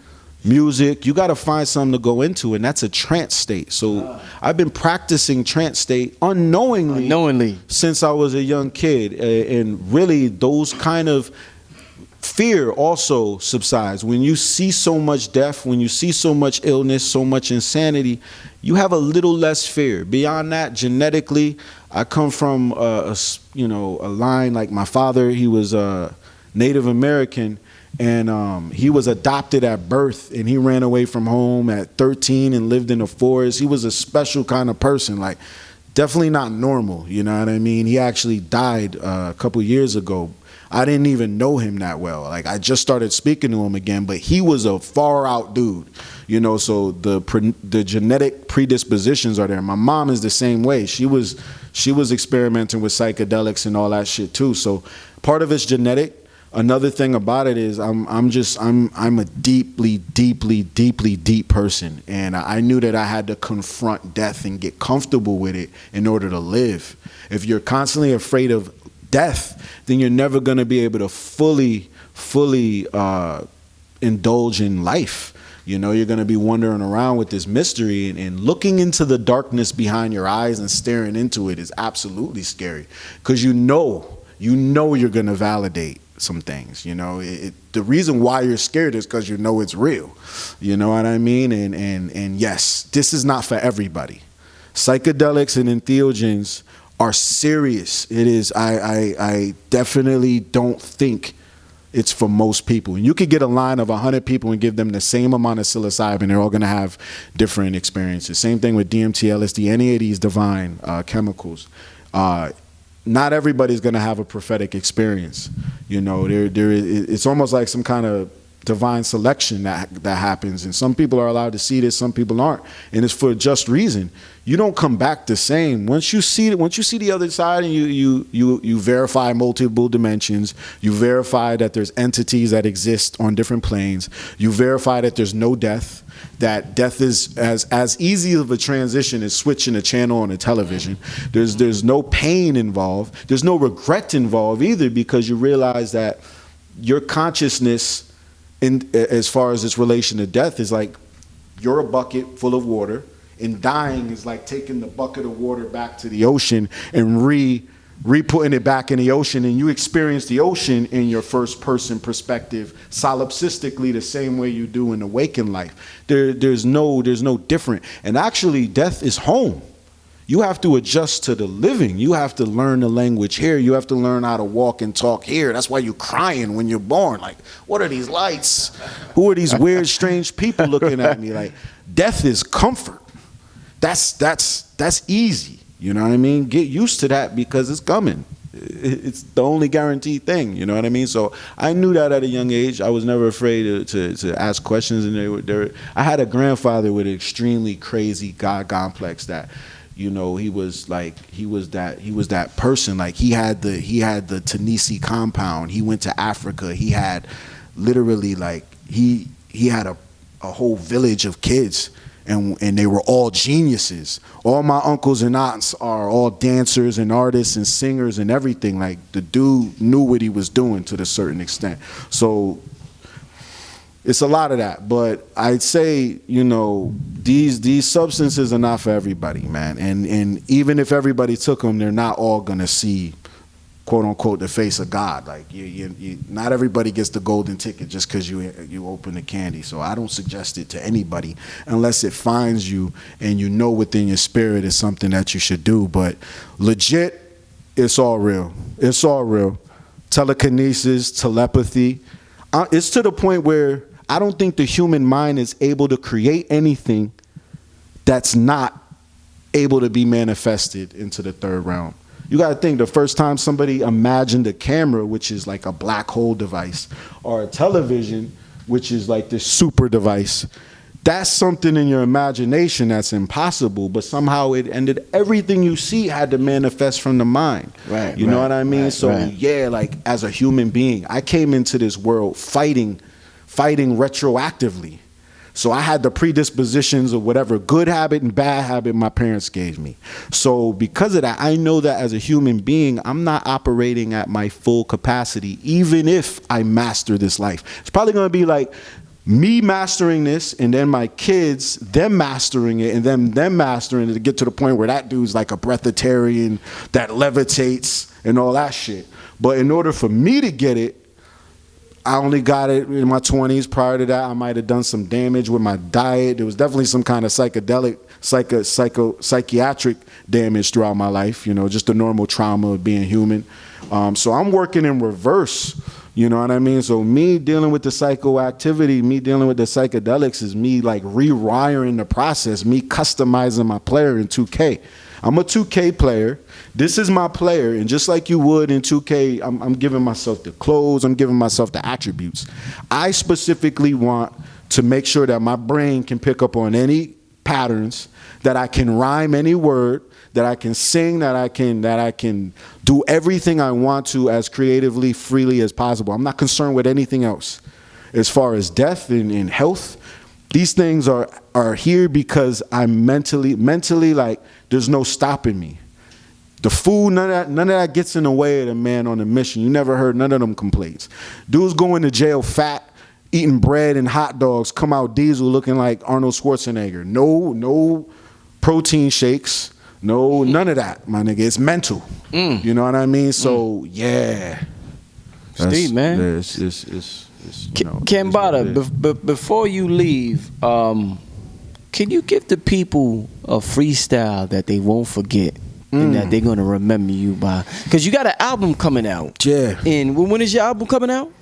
music. You got to find something to go into, and that's a trance state. So I've been practicing trance state unknowingly since I was a young kid, and really those kind of fear also subsides when you see so much death, when you see so much illness, so much insanity. You have a little less fear. Beyond that, genetically, I come from a line like my father. He was Native American, and he was adopted at birth, and he ran away from home at 13 and lived in the forest. He was a special kind of person, like definitely not normal. You know what I mean? He actually died a couple years ago. I didn't even know him that well. Like, I just started speaking to him again, but he was a far out dude, so the genetic predispositions are there. My mom is the same way. She was experimenting with psychedelics and all that shit too. So part of it's genetic. Another thing about it is I'm a deeply deep person, and I knew that I had to confront death and get comfortable with it in order to live. If you're constantly afraid of death, then you're never going to be able to fully indulge in life. You're going to be wandering around with this mystery, and looking into the darkness behind your eyes and staring into it is absolutely scary, because you know you're going to validate some things. The reason why you're scared is because it's real. You know what I mean? And yes, this is not for everybody. Psychedelics and entheogens are serious. It is. I definitely don't think it's for most people. And you could get a line of 100 people and give them the same amount of psilocybin. They're all going to have different experiences. Same thing with DMT, LSD, any of these divine chemicals. Not everybody's going to have a prophetic experience. It's almost like some kind of divine selection that happens, and some people are allowed to see this, some people aren't, and it's for a just reason. You don't come back the same once you see the other side, and you verify multiple dimensions. You verify that there's entities that exist on different planes. You verify that there's no death, that death is as easy of a transition as switching a channel on a television. There's no pain involved. There's no regret involved either, because you realize that your consciousness, as far as its relation to death, is like you're a bucket full of water, and dying is like taking the bucket of water back to the ocean and re-putting it back in the ocean, and you experience the ocean in your first person perspective solipsistically the same way you do in awakened life. There's no different. And actually, death is home. You have to adjust to the living. You have to learn the language here. You have to learn how to walk and talk here. That's why you're crying when you're born. Like, what are these lights? Who are these weird, strange people looking at me? Like, death is comfort. That's easy. You know what I mean? Get used to that, because it's coming. It's the only guaranteed thing. You know what I mean? So I knew that at a young age. I was never afraid to ask questions. And I had a grandfather with an extremely crazy God complex that, he was that person. Like, he had the Tanisi compound. He went to Africa. He had literally, like, he had a whole village of kids, and they were all geniuses. All my uncles and aunts are all dancers and artists and singers and everything. Like, the dude knew what he was doing to a certain extent. So it's a lot of that, but I'd say, these substances are not for everybody, man. And even if everybody took them, they're not all gonna see, quote unquote, the face of God. Like, not everybody gets the golden ticket just because you open the candy. So I don't suggest it to anybody unless it finds you and you know within your spirit is something that you should do. But legit, it's all real. It's all real. Telekinesis, telepathy. It's to the point where I don't think the human mind is able to create anything that's not able to be manifested into the third realm. You got to think, the first time somebody imagined a camera, which is like a black hole device, or a television, which is like this super device, that's something in your imagination that's impossible, but somehow it ended. Everything you see had to manifest from the mind. Right. You know what I mean? Yeah, like, as a human being, I came into this world fighting retroactively. So I had the predispositions of whatever good habit and bad habit my parents gave me. So because of that, I know that as a human being, I'm not operating at my full capacity, even if I master this life. It's probably going to be like me mastering this, and then my kids, them mastering it, and then them mastering it to get to the point where that dude's like a breatharian that levitates and all that shit. But in order for me to get it, I only got it in my 20s. Prior to that, I might have done some damage with my diet. There was definitely some kind of psychiatric damage throughout my life, you know, just the normal trauma of being human. So I'm working in reverse, you know what I mean? So me dealing with the psychoactivity, me dealing with the psychedelics is me like rewiring the process, me customizing my player in 2K. I'm a 2K player. This is my player, and just like you would in 2K, I'm giving myself the clothes, I'm giving myself the attributes. I specifically want to make sure that my brain can pick up on any patterns, that I can rhyme any word, that I can sing, that I can do everything I want to as creatively, freely as possible. I'm not concerned with anything else. As far as death and health, these things are here because I'm mentally like, there's no stopping me. The food, none of that gets in the way of the man on a mission. You never heard none of them complaints. Dudes going to jail fat, eating bread and hot dogs, come out diesel looking like Arnold Schwarzenegger. No protein shakes, none of that, my nigga. It's mental. You know what I mean? So yeah. Steve, man. It's you know, Cambatta, before you leave, can you give the people a freestyle that they won't forget and that they're gonna remember you by? Because you got an album coming out. Yeah. And when is your album coming out?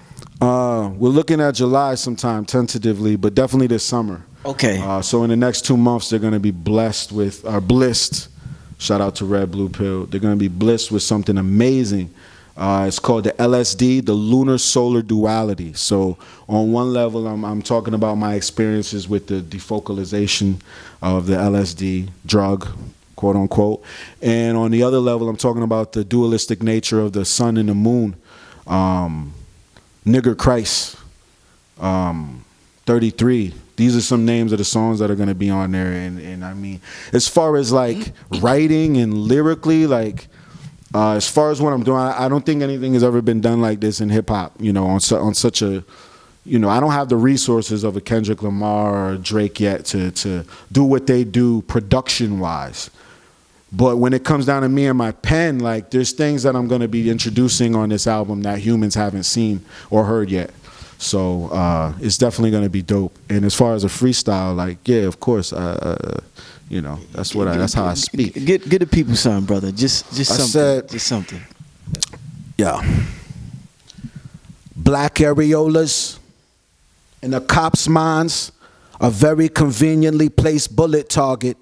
We're looking at July sometime, tentatively, but definitely this summer. Okay. So in the next 2 months, they're gonna be blessed. Shout out to Red Blue Pill. They're gonna be blessed with something amazing. It's called the LSD, the Lunar Solar Duality. So on one level, I'm talking about my experiences with the defocalization of the LSD drug, quote unquote. And on the other level, I'm talking about the dualistic nature of the sun and the moon. Nigger Christ, 33. These are some names of the songs that are going to be on there. And I mean, as far as like writing and lyrically, like, as far as what I'm doing, I don't think anything has ever been done like this in hip hop, you know, on such a, you know, I don't have the resources of a Kendrick Lamar or Drake yet to do what they do production wise. But when it comes down to me and my pen, like, there's things that I'm going to be introducing on this album that humans haven't seen or heard yet. So it's definitely going to be dope. And as far as a freestyle, like, yeah, of course, you know, that's how I speak. Get the people something, brother. Just something. Just something. Yeah. Black areolas in a cop's minds, a very conveniently placed bullet target.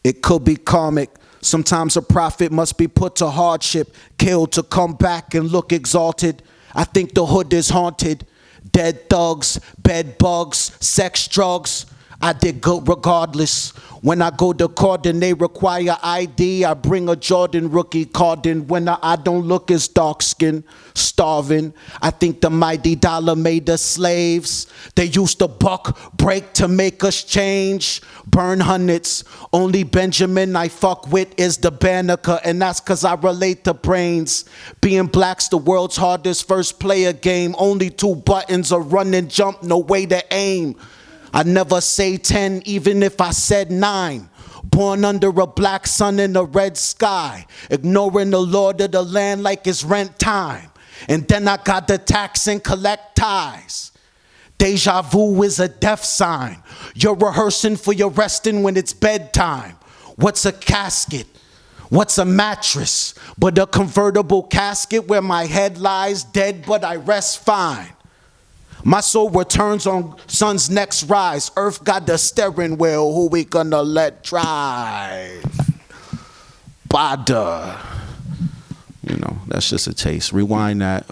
It could be karmic. Sometimes a prophet must be put to hardship, killed to come back and look exalted. I think the hood is haunted. Dead thugs, bed bugs, sex drugs. I did good regardless. When I go to court and they require ID, I bring a Jordan rookie card in. When I don't look as dark skinned, starving. I think the mighty dollar made us slaves. They used to buck, break to make us change. Burn hundreds. Only Benjamin I fuck with is the Banneker, and that's cause I relate to brains. Being black's the world's hardest first player game. Only 2 buttons, a run and jump, no way to aim. I never say 10, even if I said 9. Born under a black sun in a red sky, ignoring the lord of the land like it's rent time. And then I got the tax and collect ties. Deja vu is a death sign. You're rehearsing for your resting when it's bedtime. What's a casket? What's a mattress? But a convertible casket where my head lies dead, but I rest fine. My soul returns on sun's next rise. Earth got the steering wheel. Who we gonna let drive? Bada. You know, that's just a taste. Rewind that.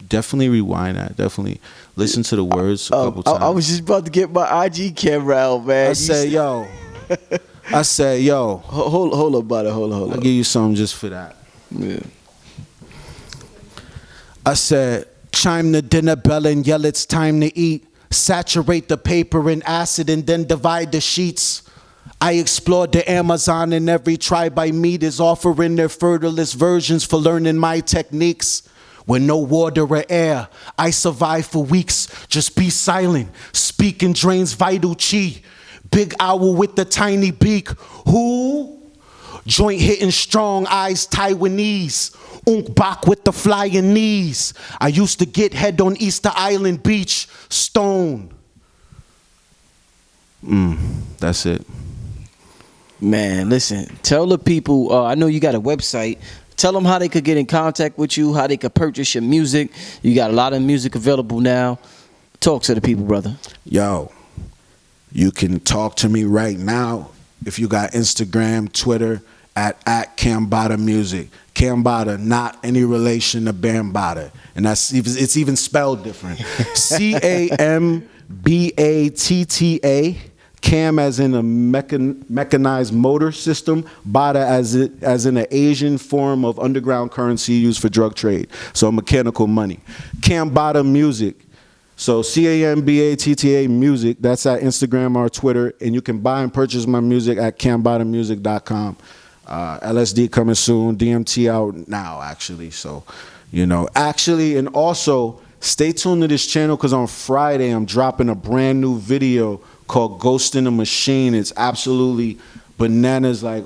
Definitely rewind that. Definitely listen to the words a couple times. I was just about to get my IG camera out, man. I said, yo. Hold up, buddy. Hold I'll give you something just for that. Yeah. I said, chime the dinner bell and yell it's time to eat. Saturate the paper in acid and then divide the sheets. I explored the Amazon and every tribe I meet is offering their fertilist versions for learning my techniques. with no water or air. I survive for weeks, just be silent. Speaking drains vital chi. Big owl with the tiny beak. Who? Joint hitting strong, eyes Taiwanese. Unk bak with the flying knees. I used to get head on Easter Island Beach. Stone. That's it. Man, listen, tell the people, I know you got a website. Tell them how they could get in contact with you, how they could purchase your music. You got a lot of music available now. Talk to the people, brother. Yo, you can talk to me right now if you got Instagram, Twitter, at Cambatta Music. Cambatta, not any relation to Bambata. And it's even spelled different. Cambatta. Cam as in a mechanized motor system, Bata as in an Asian form of underground currency used for drug trade. So mechanical money. Cambatta Music. So Cambatta Music. That's at Instagram or Twitter. And you can buy and purchase my music at cambattamusic.com. LSD coming soon. DMT out now, actually. So, you know. Actually, and also, stay tuned to this channel because on Friday I'm dropping a brand new video called Ghost in the Machine. It's absolutely bananas. Like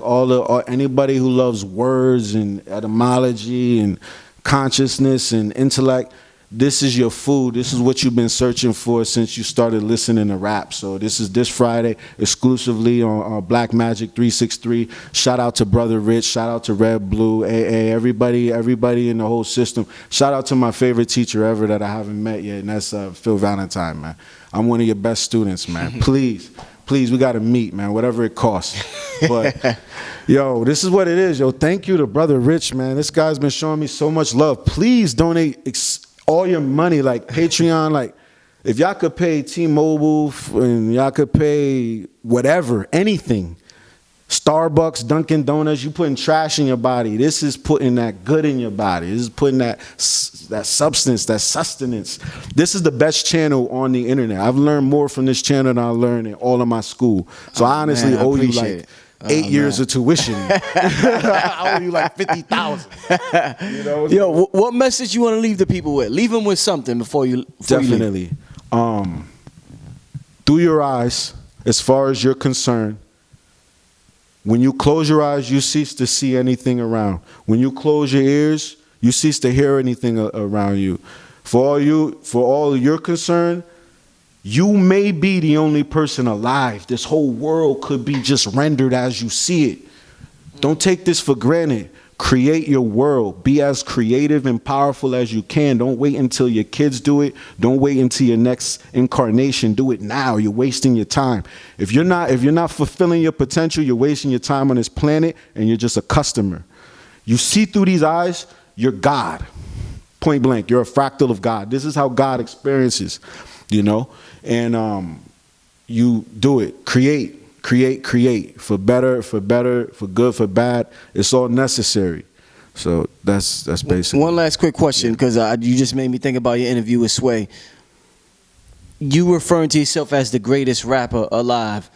anybody who loves words and etymology and consciousness and intellect, this is your food. This is what you've been searching for since you started listening to rap. So this is this Friday exclusively on Black Magic 363. Shout out to Brother Rich. Shout out to Red Blue, AA, everybody in the whole system. Shout out to my favorite teacher ever that I haven't met yet, and that's Phil Valentine, man. I'm one of your best students, man. Please, we got to meet, man, whatever it costs. But, yo, this is what it is, yo. Thank you to Brother Rich, man. This guy's been showing me so much love. Please donate all your money, like Patreon. Like, if y'all could pay T-Mobile and y'all could pay whatever, anything. Starbucks, Dunkin' Donuts, you putting trash in your body. This is putting that good in your body. This is putting that substance, that sustenance. This is the best channel on the internet. I've learned more from this channel than I learned in all of my school. So I honestly owe you like 8 years of tuition. I owe you like 50,000. You know? Yo, what message you want to leave the people with? Leave them with something before you Definitely. Through your eyes, as far as you're concerned, when you close your eyes, you cease to see anything around. When you close your ears, you cease to hear anything around you. For all you're concerned, you may be the only person alive. This whole world could be just rendered as you see it. Don't take this for granted. Create your world. Be as creative and powerful as you can. Don't wait until your kids do it. Don't wait until your next incarnation. Do it now. You're wasting your time. If you're not fulfilling your potential, you're wasting your time on this planet and you're just a customer. You see through these eyes, you're God. Point blank. You're a fractal of God. This is how God experiences, you know? And you do it. Create. For better, for good, for bad. It's all necessary. So that's basically. One last quick question, because you just made me think about your interview with Sway. You referring to yourself as the greatest rapper alive.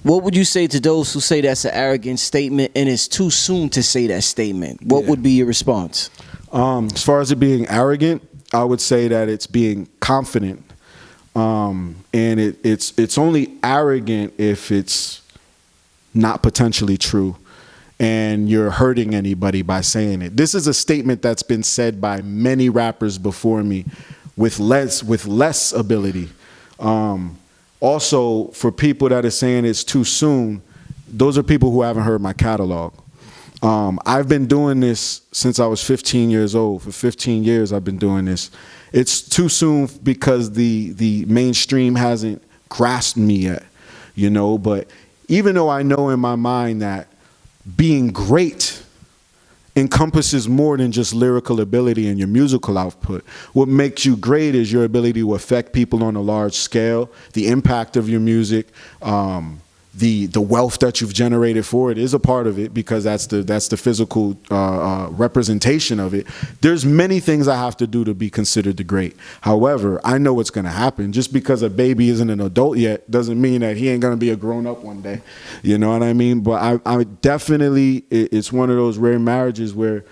What would you say to those who say that's an arrogant statement and it's too soon to say that statement? What would be your response? As far as it being arrogant, I would say that it's being confident. And it's only arrogant if it's not potentially true and you're hurting anybody by saying it. This is a statement that's been said by many rappers before me with less ability. Also, for people that are saying it's too soon, those are people who haven't heard my catalog. I've been doing this since I was 15 years old. For 15 years, I've been doing this. It's too soon because the mainstream hasn't grasped me yet, you know. But even though I know in my mind that being great encompasses more than just lyrical ability and your musical output, what makes you great is your ability to affect people on a large scale, the impact of your music, the wealth that you've generated for it is a part of it because that's the physical representation of it. There's many things I have to do to be considered the great. However, I know what's going to happen. Just because a baby isn't an adult yet doesn't mean that he ain't going to be a grown up one day. You know what I mean? But I definitely, it's one of those rare marriages where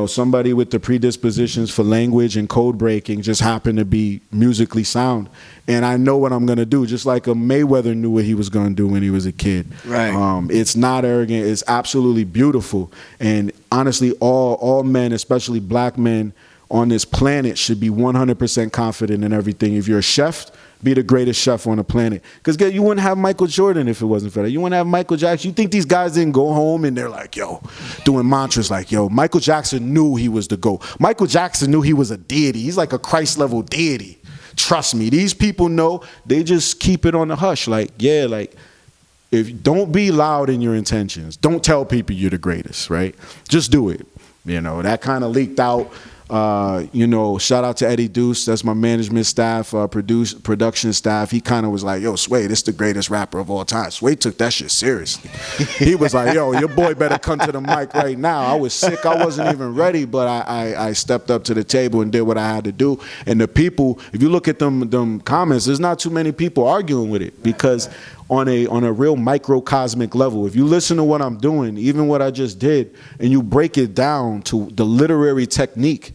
somebody with the predispositions for language and code breaking just happened to be musically sound. And I know what I'm going to do, just like a Mayweather knew what he was going to do when he was a kid. Right. It's not arrogant. It's absolutely beautiful. And honestly, all men, especially black men on this planet, should be 100% confident in everything. If you're a chef, be the greatest chef on the planet. Because you wouldn't have Michael Jordan if it wasn't for that. You wouldn't have Michael Jackson. You think these guys didn't go home and they're like, doing mantras like, Michael Jackson knew he was the GOAT. Michael Jackson knew he was a deity. He's like a Christ-level deity. Trust me, these people know. They just keep it on the hush. If don't be loud in your intentions. Don't tell people you're the greatest, right? Just do it. That kind of leaked out. Shout out to Eddie Deuce. That's my management staff, production staff. He kind of was like, Sway, this is the greatest rapper of all time. Sway took that shit seriously. He was like, your boy better come to the mic right now. I was sick. I wasn't even ready, but I stepped up to the table and did what I had to do. And the people, if you look at them comments, there's not too many people arguing with it, because on a real microcosmic level, if you listen to what I'm doing, even what I just did, and you break it down to the literary technique,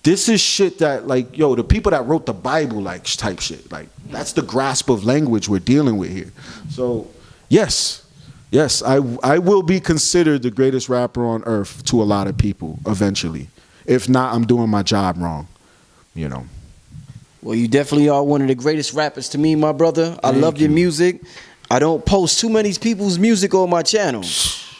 this is shit that, the people that wrote the Bible, type shit. That's the grasp of language we're dealing with here. So, yes, I will be considered the greatest rapper on earth to a lot of people eventually. If not, I'm doing my job wrong, Well, you definitely are one of the greatest rappers to me, my brother. I love your music. I don't post too many people's music on my channel,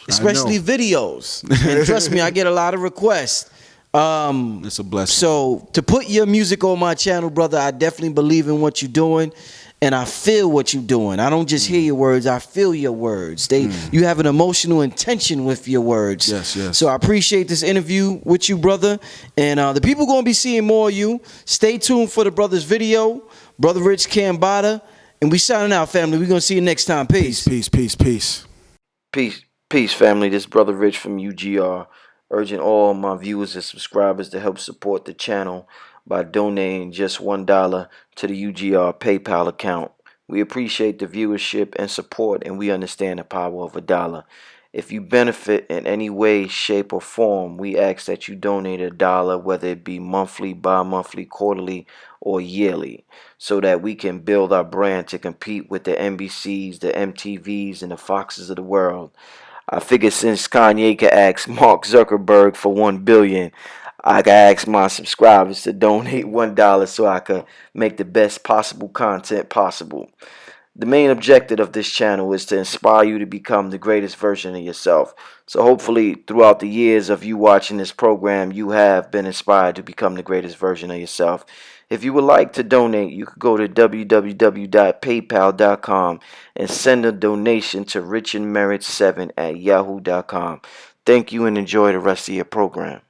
especially videos. And trust me, I get a lot of requests. It's a blessing. So to put your music on my channel, brother, I definitely believe in what you're doing, and I feel what you're doing. I don't just hear your words, I feel your words. You have an emotional intention with your words. Yes. So I appreciate this interview with you, brother. And the people going to be seeing more of you. Stay tuned for the brother's video, Brother Rich Cambatta. And we signing out, family. We're going to see you next time. Peace. Peace, family. This is Brother Rich from UGR. Urging all my viewers and subscribers to help support the channel by donating just $1 to the UGR PayPal account. We appreciate the viewership and support, and we understand the power of $1. If you benefit in any way, shape, or form, we ask that you donate $1, whether it be monthly, bi-monthly, quarterly, or yearly, so that we can build our brand to compete with the NBCs, the MTVs, and the Foxes of the world. I figured since Kanye could ask Mark Zuckerberg for $1 billion, I could ask my subscribers to donate $1 so I could make the best possible content possible. The main objective of this channel is to inspire you to become the greatest version of yourself. So hopefully throughout the years of you watching this program, you have been inspired to become the greatest version of yourself. If you would like to donate, you could go to www.paypal.com and send a donation to richandmerit7@yahoo.com. Thank you and enjoy the rest of your program.